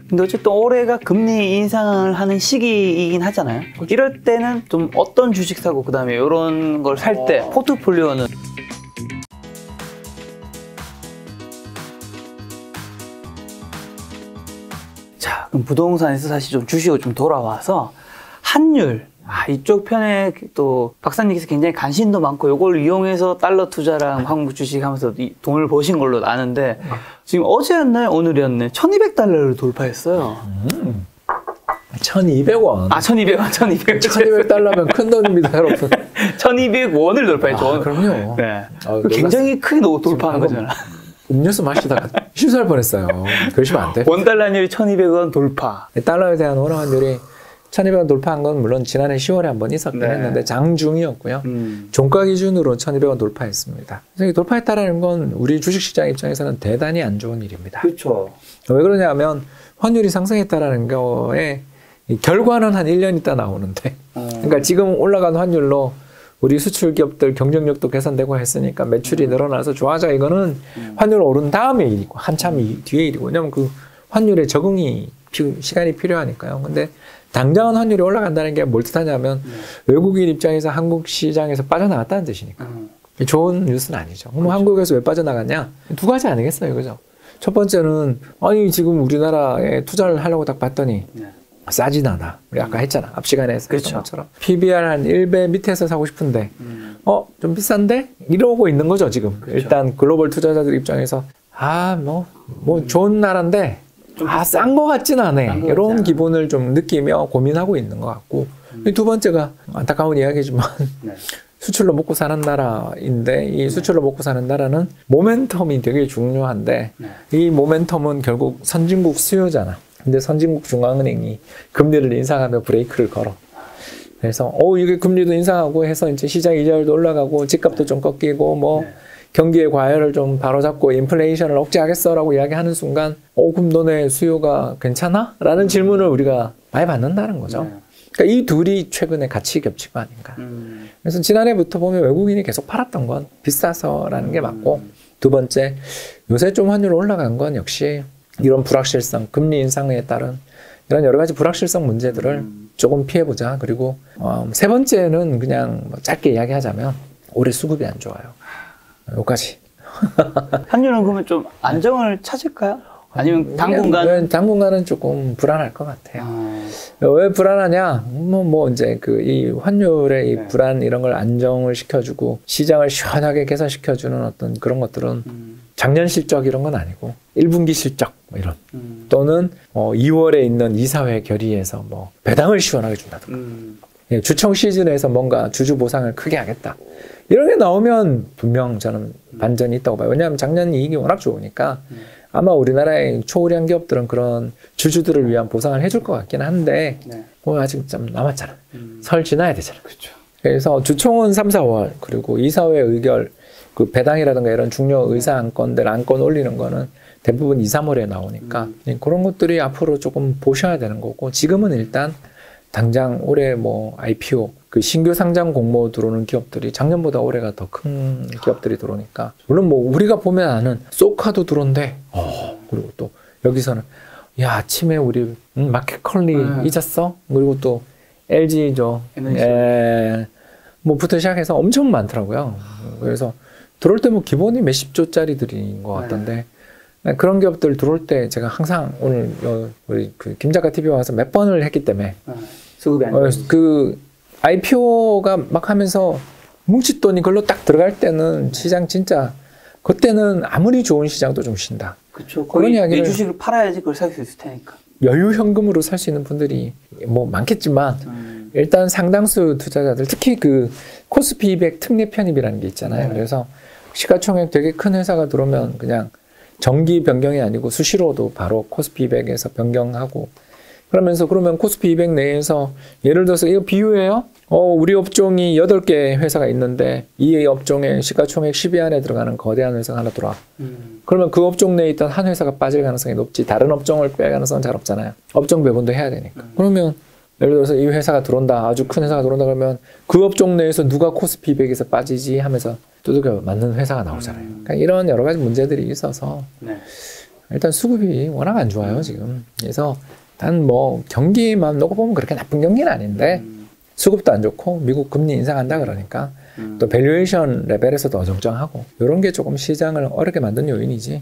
근데 어쨌든 올해가 금리 인상을 하는 시기이긴 하잖아요. 이럴 때는 좀 어떤 주식 사고 그다음에 이런 걸 살 때 포트폴리오는 자, 그럼 부동산에서 사실 좀 주식으로 좀 돌아와서 환율 이쪽 편에 또 박사님께서 굉장히 관심도 많고 이걸 이용해서 달러 투자랑 한국 주식 하면서 돈을 버신 걸로 아는데 지금 어제였나요? 오늘이었나요? 1200달러를 돌파했어요. 1200원. 1200원, 1200원. 1200달러면 큰 돈입니다, 여러분. 1200원을 돌파했죠. 그럼요. 네. 굉장히 크게 돌파한 거잖아. 음료수 마시다가 실수할 뻔했어요. 그러시면 안 돼. 원달러 환율이 1200원 돌파. 달러에 대한 원화 환율이 1200원 돌파한 건 물론 지난해 10월에 한번 있었긴 했는데 장중이었고요. 종가 기준으로 1200원 돌파했습니다. 그래서 돌파했다는 건 우리 주식시장 입장에서는 대단히 안 좋은 일입니다. 그렇죠. 왜 그러냐면 환율이 상승했다라는 거에 결과는 한 1년 있다 나오는데 그러니까 지금 올라간 환율로 우리 수출 기업들 경쟁력도 개선되고 했으니까 매출이 늘어나서 좋아져. 이거는 환율 오른 다음에 일이고 한참 뒤에 일이고 왜냐면 그 환율에 적응이 시간이 필요하니까요. 근데 당장은 환율이 올라간다는 게 뭘 뜻하냐면 외국인 입장에서 한국 시장에서 빠져나갔다는 뜻이니까 좋은 뉴스는 아니죠. 그럼 한국에서 왜 빠져나갔냐? 두 가지 아니겠어요, 그죠? 첫 번째는 아니 지금 우리나라에 투자를 하려고 딱 봤더니 싸진 않아. 우리 아까 했잖아. 앞 시간에 했었던 그렇죠. 것처럼 PBR 한 1배 밑에서 사고 싶은데 좀 비싼데? 이러고 있는 거죠 지금. 그렇죠. 일단 글로벌 투자자들 입장에서 뭐 좋은 나라인데 싼 거 같진 않아. 이런 기분을 좀 느끼며 고민하고 있는 것 같고 두 번째가 안타까운 이야기지만 수출로 먹고 사는 나라인데 이 수출로 먹고 사는 나라는 모멘텀이 되게 중요한데 이 모멘텀은 결국 선진국 수요잖아. 근데 선진국 중앙은행이 금리를 인상하며 브레이크를 걸어. 그래서 이게 금리도 인상하고 해서 이제 시장 이자율도 올라가고 집값도 좀 꺾이고 경기의 과열을 좀 바로잡고 인플레이션을 억제하겠어라고 이야기하는 순간 그럼 너네 수요가 괜찮아? 라는 질문을 우리가 많이 받는다는 거죠. 그러니까 이 둘이 최근에 같이 겹친 거 아닌가. 그래서 지난해부터 보면 외국인이 계속 팔았던 건 비싸서라는 게 맞고 두 번째 요새 좀 환율 올라간 건 역시 이런 불확실성, 금리 인상에 따른 이런 여러 가지 불확실성 문제들을 조금 피해보자. 그리고 세 번째는 그냥 짧게 이야기하자면 올해 수급이 안 좋아요. 여기까지. 환율은 그러면 좀 안정을 찾을까요? 아니면 당분간? 당분간은 조금 불안할 것 같아요. 왜 불안하냐? 이제 이 환율의 이 불안 이런 걸 안정을 시켜주고 시장을 시원하게 개선시켜주는 어떤 그런 것들은 작년 실적 이런 건 아니고 1분기 실적 이런 또는 2월에 있는 이사회 결의에서 배당을 시원하게 준다든가 주청 시즌에서 뭔가 주주 보상을 크게 하겠다. 이런 게 나오면 분명 저는 반전이 있다고 봐요. 왜냐하면 작년 이익이 워낙 좋으니까 아마 우리나라의 초우량 기업들은 그런 주주들을 위한 보상을 해줄 것 같긴 한데 아직 좀 남았잖아. 설 지나야 되잖아. 그렇죠. 그래서 주총은 3, 4월 그리고 이사회 의결 그 배당이라든가 이런 중요 의사 안건들 안건 올리는 거는 대부분 2, 3월에 나오니까 그런 것들이 앞으로 조금 보셔야 되는 거고 지금은 일단 당장 올해 IPO 그 신규 상장 공모 들어오는 기업들이 작년보다 올해가 더 큰 기업들이 들어오니까 물론 우리가 보면 아는 소카도 들어온대. 그리고 또 여기서는 아침에 우리 마켓컬리 잊었어? 그리고 또 LG죠. 부터 시작해서 엄청 많더라고요. 그래서 들어올 때 기본이 몇십 조짜리들인 것 같던데 그런 기업들 들어올 때 제가 항상 오늘 우리 그 김 작가 TV 와서 몇 번을 했기 때문에 수급이 안 좋아요. 그 IPO가 막 하면서 뭉칫돈이 걸로 딱 들어갈 때는 시장 진짜 그때는 아무리 좋은 시장도 좀 쉰다. 그렇죠. 거의 내 주식을 팔아야지 그걸 살 수 있을 테니까. 여유 현금으로 살 수 있는 분들이 많겠지만 일단 상당수 투자자들 특히 그 코스피 200 특례 편입이라는 게 있잖아요. 그래서 시가총액 되게 큰 회사가 들어오면 그냥 정기 변경이 아니고 수시로도 바로 코스피 200에서 변경하고 그러면 코스피 200 내에서 예를 들어서 이거 비유해요. 우리 업종이 8개 회사가 있는데 이 업종에 시가총액 10위 안에 들어가는 거대한 회사가 하나 들어와. 그러면 그 업종 내에 있던 한 회사가 빠질 가능성이 높지 다른 업종을 뺄 가능성은 잘 없잖아요. 업종 배분도 해야 되니까. 그러면 예를 들어서 이 회사가 들어온다. 아주 큰 회사가 들어온다 그러면 그 업종 내에서 누가 코스피 200에서 빠지지 하면서 두들겨 맞는 회사가 나오잖아요. 그러니까 이런 여러 가지 문제들이 있어서 일단 수급이 워낙 안 좋아요, 지금. 그래서 단 뭐 경기만 놓고 보면 그렇게 나쁜 경기는 아닌데 수급도 안 좋고 미국 금리 인상한다 그러니까 또 밸류에이션 레벨에서도 어정쩡하고 이런 게 조금 시장을 어렵게 만든 요인이지.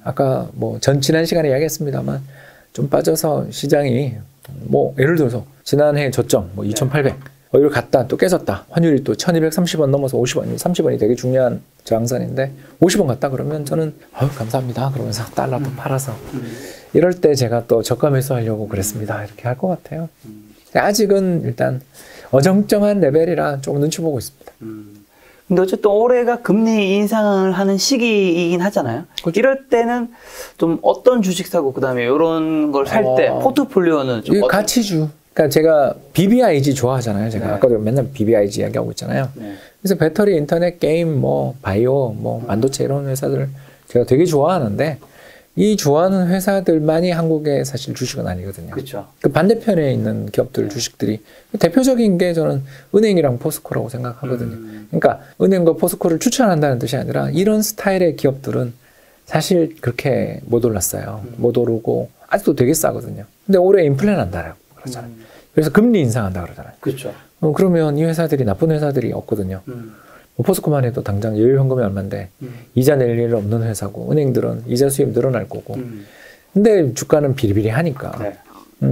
아까 뭐 지난 시간에 이야기했습니다만 좀 빠져서 시장이 뭐 예를 들어서 지난해 저점 뭐 2,800 이걸 갔다 또 깨졌다. 환율이 또 1,230원 넘어서 50원, 30원이 되게 중요한 저항선인데 50원 갔다 그러면 저는 아유 감사합니다 그러면서 달러도 팔아서 이럴 때 제가 또 저가 매수하려고 그랬습니다. 이렇게 할 것 같아요. 아직은 일단 어정쩡한 레벨이라 조금 눈치 보고 있습니다. 근데 어쨌든 올해가 금리 인상을 하는 시기이긴 하잖아요. 그렇죠. 이럴 때는 좀 어떤 주식 사고 그다음에 이런 걸 살 때 포트폴리오는 좀 어떤... 가치주. 그러니까 제가 BBIG 좋아하잖아요. 제가 네. 아까도 맨날 BBIG 이야기하고 있잖아요. 네. 그래서 배터리, 인터넷, 게임, 뭐 바이오, 뭐 반도체 이런 회사들 제가 되게 좋아하는데 이 좋아하는 회사들만이 한국의 사실 주식은 아니거든요. 그렇죠. 그 반대편에 있는 기업들 주식들이 대표적인 게 저는 은행이랑 포스코라고 생각하거든요. 그러니까 은행과 포스코를 추천한다는 뜻이 아니라 이런 스타일의 기업들은 사실 그렇게 못 올랐어요. 못 오르고 아직도 되게 싸거든요. 근데 올해 인플레 난다라고 그러잖아요. 그래서 금리 인상한다 그러잖아요. 그렇죠. 그러면 이 회사들이 나쁜 회사들이 없거든요. 뭐 포스코만 해도 당장 여유 현금이 얼마인데 이자 낼 일 없는 회사고 은행들은 이자 수입 늘어날 거고 근데 주가는 비리비리하니까 네.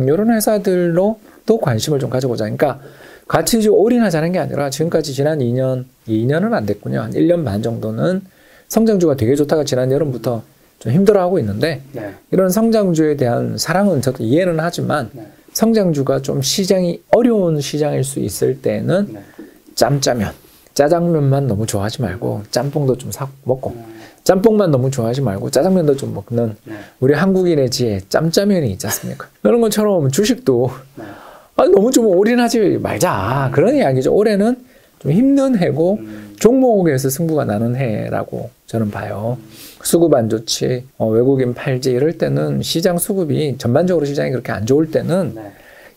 이런 회사들로 또 관심을 좀 가져보자. 그러니까 가치주 올인하자는 게 아니라 지금까지 지난 2년은 안 됐군요. 한 1년 반 정도는 성장주가 되게 좋다가 지난 여름부터 좀 힘들어하고 있는데 네. 이런 성장주에 대한 사랑은 저도 이해는 하지만 네. 성장주가 좀 시장이 어려운 시장일 수 있을 때는 네. 짬짜면 짜장면만 너무 좋아하지 말고 짬뽕도 좀 사 먹고 짬뽕만 너무 좋아하지 말고 짜장면도 좀 먹는 우리 한국인의 지혜 짬짜면이 있지 않습니까? 그런 것처럼 주식도 너무 좀 올인하지 말자 그런 이야기죠. 올해는 좀 힘든 해고 종목에서 승부가 나는 해라고 저는 봐요. 수급 안 좋지 외국인 팔지 이럴 때는 시장 수급이 전반적으로 시장이 그렇게 안 좋을 때는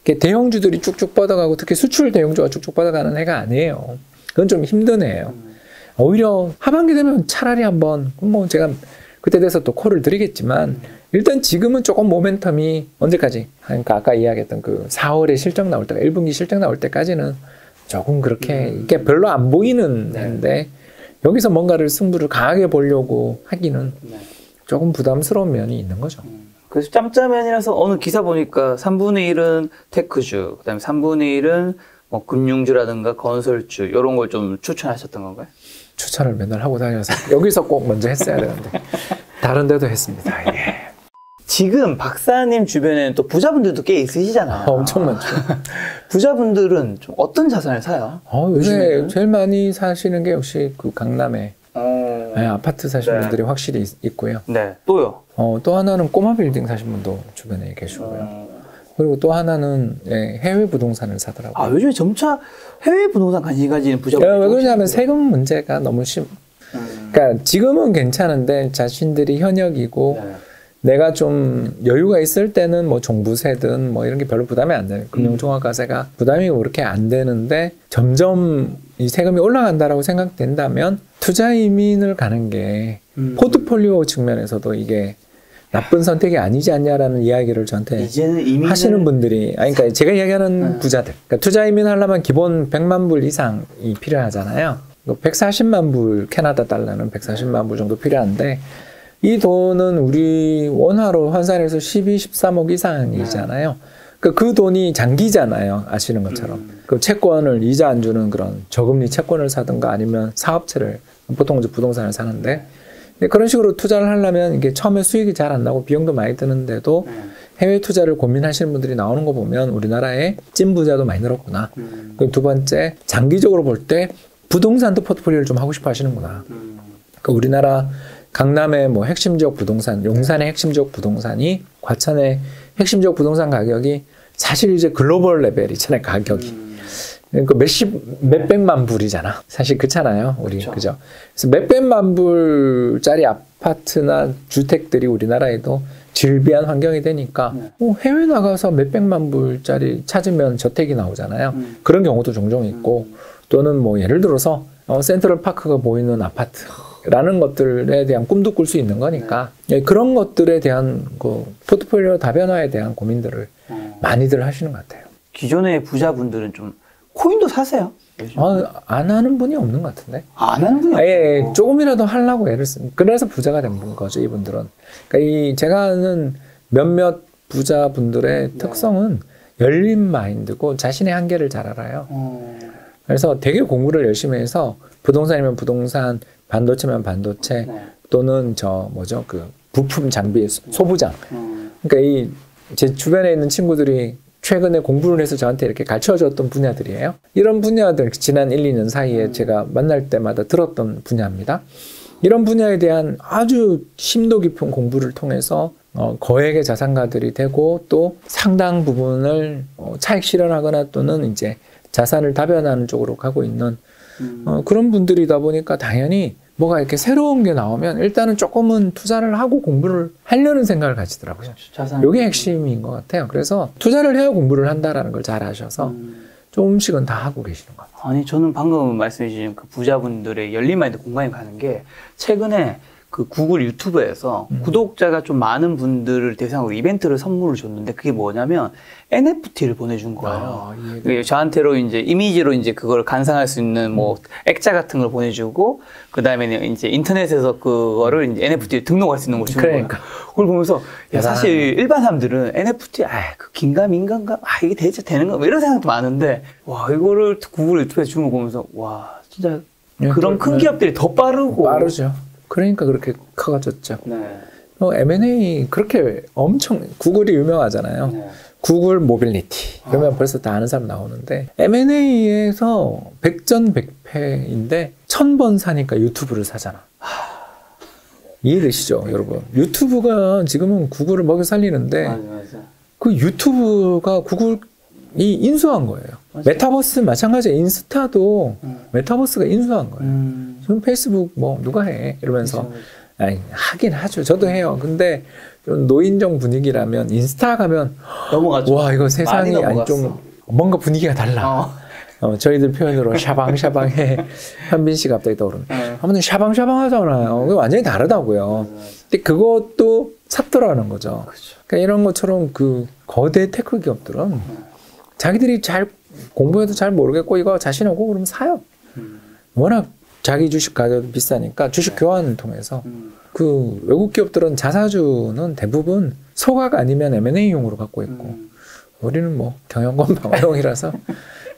이렇게 대형주들이 쭉쭉 뻗어가고 특히 수출 대형주가 쭉쭉 뻗어가는 해가 아니에요. 그건 좀 힘든 해예요. 오히려 하반기 되면 차라리 한번 뭐 제가 그때 돼서 또 콜을 드리겠지만 일단 지금은 조금 모멘텀이 언제까지 그러니까 아까 이야기했던 그 4월에 실적 나올 때가 1분기 실적 나올 때까지는 조금 그렇게 이게 별로 안 보이는 해인데 여기서 뭔가를 승부를 강하게 보려고 하기는 조금 부담스러운 면이 있는 거죠. 그래서 짬짜면이라서 어느 기사 보니까 3분의 1은 테크주, 그다음에 3분의 1은 뭐 금융주라든가 건설주 이런 걸 좀 추천하셨던 건가요? 추천을 맨날 하고 다녀서 여기서 꼭 먼저 했어야 되는데 다른 데도 했습니다. 예. 지금 박사님 주변에는 또 부자분들도 꽤 있으시잖아요. 엄청 많죠. 부자분들은 좀 어떤 자산을 사요? 요새 제일 많이 사시는 게 역시 그 강남에 네, 아파트 사시는 분들이 확실히 있고요. 네. 또요? 또 하나는 꼬마 빌딩 사신 분도 주변에 계시고요. 그리고 또 하나는 해외 부동산을 사더라고요. 요즘에 점차 해외 부동산 관심 가지는 부자분들이 왜 그러냐면 세금 문제가 너무 그러니까 지금은 괜찮은데 자신들이 현역이고 내가 좀 여유가 있을 때는 뭐 종부세든 뭐 이런 게 별로 부담이 안 돼요. 금융종합과세가 부담이 그렇게 안 되는데 점점 이 세금이 올라간다라고 생각된다면 투자 이민을 가는 게 포트폴리오 측면에서도 이게 나쁜 선택이 아니지 않냐라는 이야기를 저한테 이제는 하시는 분들이 그러니까 제가 이야기하는 부자들 그러니까 투자 이민 하려면 기본 100만 불 이상이 필요하잖아요. 140만 불 캐나다 달러는 140만 불 정도 필요한데 이 돈은 우리 원화로 환산해서 12, 13억 이상이잖아요. 그 돈이 장기잖아요. 아시는 것처럼. 그 채권을 이자 안 주는 그런 저금리 채권을 사든가 아니면 사업체를 보통 이제 부동산을 사는데 그런 식으로 투자를 하려면 이게 처음에 수익이 잘 안 나고 비용도 많이 드는데도 해외 투자를 고민하시는 분들이 나오는 거 보면 우리나라에 찐 부자도 많이 늘었구나. 그리고 두 번째 장기적으로 볼 때 부동산도 포트폴리오를 좀 하고 싶어 하시는구나. 그러니까 우리나라 강남의 뭐 핵심 지역 부동산, 용산의 핵심 지역 부동산이 과천의 핵심 지역 부동산 가격이 사실 이제 글로벌 레벨이잖아요, 가격이. 그러니까 몇백만 불이잖아. 사실 그렇잖아요, 우리. 그죠? 그래서 몇백만 불짜리 아파트나 주택들이 우리나라에도 질비한 환경이 되니까 해외 나가서 몇백만 불짜리 찾으면 저택이 나오잖아요. 그런 경우도 종종 있고 또는 뭐 예를 들어서 센트럴 파크가 보이는 아파트 라는 것들에 대한 꿈도 꿀 수 있는 거니까 예, 그런 것들에 대한 그 포트폴리오 다변화에 대한 고민들을 많이들 하시는 것 같아요. 기존의 부자분들은 좀 코인도 사세요? 안 하는 분이 없는 것 같은데. 안 하는 분이 예, 없어요. 조금이라도 하려고 애를 쓰. 그래서 부자가 된 거죠, 이분들은. 그러니까 제가 아는 몇몇 부자분들의 특성은 열린 마인드고 자신의 한계를 잘 알아요. 그래서 되게 공부를 열심히 해서 부동산이면 부동산, 반도체면 반도체, 또는 그 부품 장비 소부장. 그러니까 제 주변에 있는 친구들이 최근에 공부를 해서 저한테 이렇게 가르쳐줬던 분야들이에요. 이런 분야들 지난 1, 2년 사이에 제가 만날 때마다 들었던 분야입니다. 이런 분야에 대한 아주 심도 깊은 공부를 통해서 거액의 자산가들이 되고 또 상당 부분을 차익 실현하거나 또는 이제 자산을 다변하는 쪽으로 가고 있는 그런 분들이다 보니까 당연히 뭐가 이렇게 새로운 게 나오면 일단은 조금은 투자를 하고 공부를 하려는 생각을 가지더라고요. 이게 핵심인 것 같아요. 그래서 투자를 해야 공부를 한다라는 걸 잘 아셔서 조금씩은 다 하고 계시는 것 같아요. 아니 저는 방금 말씀해 주신 그 부자분들의 열린 마인드 공감이 가는 게 최근에 그 구글 유튜브에서 구독자가 좀 많은 분들을 대상으로 이벤트를 선물을 줬는데 그게 뭐냐면 NFT를 보내준 거예요. 예. 저한테로 이제 이미지로 이제 그걸 감상할 수 있는 뭐 액자 같은 걸 보내주고 그 다음에는 이제 인터넷에서 그거를 이제 NFT를 등록할 수 있는 걸 주는 거예요. 그걸 보면서 야, 사실 일반 사람들은 NFT 그 긴가민가인가 이게 대체 되는 거 이런 생각도 많은데 와 이거를 구글 유튜브에서 주는 거 보면서 와 진짜 그런 큰 기업들이 더 빠르죠. 그러니까 그렇게 커졌죠. M&A 그렇게 엄청 구글이 유명하잖아요. 구글 모빌리티 그러면 벌써 다 아는 사람 나오는데 M&A에서 백전백패인데 1000번 사니까 유튜브를 사잖아. 이해되시죠, 여러분? 유튜브가 지금은 구글을 먹여 살리는데 맞아. 그 유튜브가 구글이 인수한 거예요. 메타버스 마찬가지예요. 인스타도 메타버스가 인수한 거예요. 지금 페이스북 뭐 누가 해 이러면서 아니, 하긴 하죠. 저도 해요. 근데 좀 노인정 분위기라면 인스타 가면 넘어가죠. 와 이거 세상이 아니 좀 뭔가 분위기가 달라. 저희들 표현으로 샤방샤방해. 현빈 씨가 갑자기 떠오르네. 한번 샤방샤방 하잖아요. 그게 완전히 다르다고요. 근데 그것도 삽도라는 거죠. 그러니까 이런 것처럼 그 거대 테크 기업들은 자기들이 잘 공부해도 잘 모르겠고 이거 자신하고 그러면 사요. 워낙 자기 주식 가격이 비싸니까 주식 교환을 통해서 그 외국 기업들은 자사주는 대부분 소각 아니면 M&A용으로 갖고 있고 우리는 뭐 경영권 방어용이라서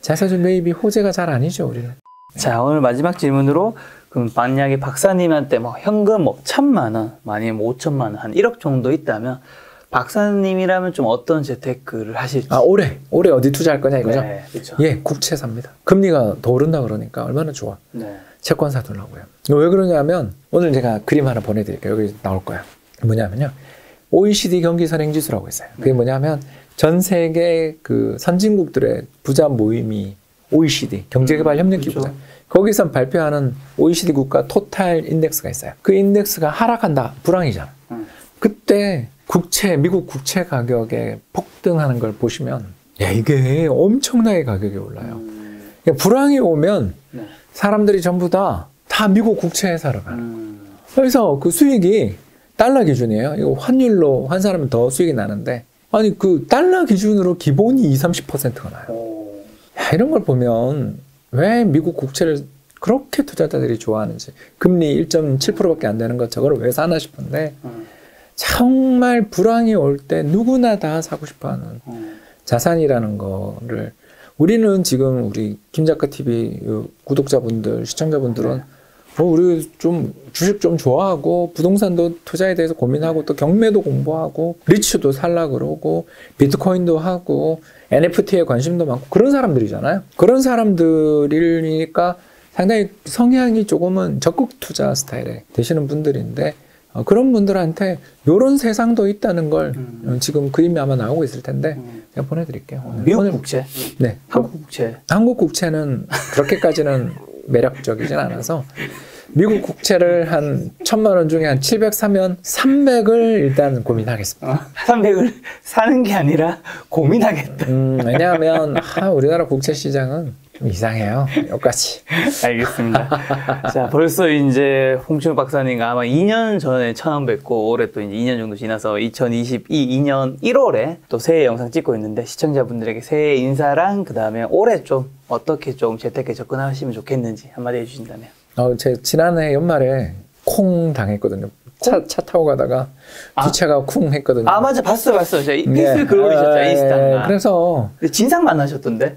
자사주 매입이 호재가 잘 아니죠 우리는. 자 오늘 마지막 질문으로 그럼 만약에 박사님한테 뭐 현금 뭐 1000만 원 아니면 뭐 5천만 원 한 1억 정도 있다면 박사님이라면 좀 어떤 재테크를 하실지. 올해 어디 투자할 거냐 이거죠? 네, 그렇죠. 예, 국채 삽니다. 금리가 더 오른다 그러니까 얼마나 좋아. 채권 사두려고요. 왜 그러냐면 오늘 제가 그림 하나 보내드릴게요. 여기 나올 거야. 뭐냐면요, OECD 경기 선행지수라고 있어요. 그게 뭐냐면 전 세계 그 선진국들의 부자 모임이 OECD 경제개발협력기구죠. 그렇죠. 거기서 발표하는 OECD 국가 토탈 인덱스가 있어요. 그 인덱스가 하락한다, 불황이잖아. 그때 미국 국채 가격에 폭등하는 걸 보시면 야 이게 엄청나게 가격이 올라요. 그러니까 불황이 오면 사람들이 전부 다 미국 국채에 사러 가요. 그래서 그 수익이 달러 기준이에요. 이거 환율로 환산하면 더 수익이 나는데 아니 그 달러 기준으로 기본이 20-30%가 나요. 야, 이런 걸 보면 왜 미국 국채를 그렇게 투자자들이 좋아하는지, 금리 1.7%밖에 안 되는 것 저거를 왜 사나 싶은데 정말 불황이 올 때 누구나 다 사고 싶어하는 자산이라는 거를 우리는 지금 우리 김작가 TV 구독자분들, 시청자분들은 우리 좀 주식 좀 좋아하고 부동산도 투자에 대해서 고민하고 또 경매도 공부하고 리츠도 살라 그러고 비트코인도 하고 NFT에 관심도 많고 그런 사람들이잖아요. 그런 사람들이니까 상당히 성향이 조금은 적극 투자 스타일에 되시는 분들인데 그런 분들한테 이런 세상도 있다는 걸 지금 그림이 아마 나오고 있을 텐데 제가 보내드릴게요. 미국 국채? 네. 한국 국채? 한국 국채는 그렇게까지는 매력적이진 않아서 미국 국채를 한 1000만 원 중에 한 700 사면 300을 일단 고민하겠습니다. 300을 사는 게 아니라 고민하겠다. 왜냐하면 우리나라 국채 시장은 좀 이상해요. 여기까지. 알겠습니다. 자, 벌써 이제 홍춘욱 박사님과 아마 2년 전에 처음 뵙고 올해 또 이제 2년 정도 지나서 2년 1월에 또 새해 영상 찍고 있는데 시청자분들에게 새해 인사랑 그 다음에 올해 좀 어떻게 좀 재택에 접근하시면 좋겠는지 한마디 해주신다면. 제 지난해 연말에 콩 당했거든요. 차 타고 가다가 뒷차가 쿵 했거든요. 아, 맞아. 봤어요. 제가 페이스북 글 올리셨죠, 인스타나. 그래서. 근데 진상 만나셨던데?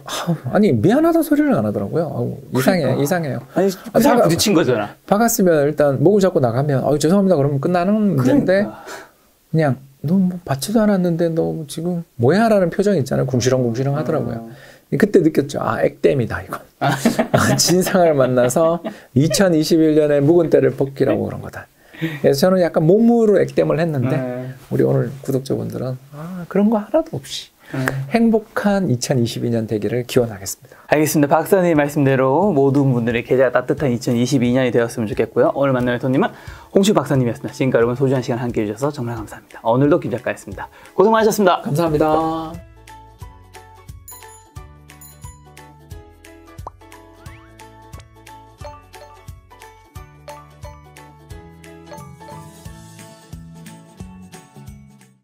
아니, 미안하다 소리를 안 하더라고요. 이상해요. 아니, 그 사람 부딪힌 거잖아. 박았으면 일단 목을 잡고 나가면, 죄송합니다. 그러면 끝나는 문제인데, 그냥, 너 뭐 받지도 않았는데, 너 지금 뭐야? 라는 표정이 있잖아요. 궁시렁궁시렁 하더라고요. 그때 느꼈죠. 액땜이다, 이건. 진상을 만나서 2021년에 묵은 때를 벗기라고 그런 거다. 그래서 저는 약간 몸으로 액땜을 했는데 우리 오늘 구독자분들은 그런 거 하나도 없이 행복한 2022년 되기를 기원하겠습니다. 알겠습니다. 박사님 말씀대로 모든 분들의 계좌가 따뜻한 2022년이 되었으면 좋겠고요. 오늘 만날 손님은 홍춘욱 박사님이었습니다. 지금까지 여러분 소중한 시간 함께 해주셔서 정말 감사합니다. 오늘도 김 작가였습니다. 고생 많으셨습니다. 감사합니다.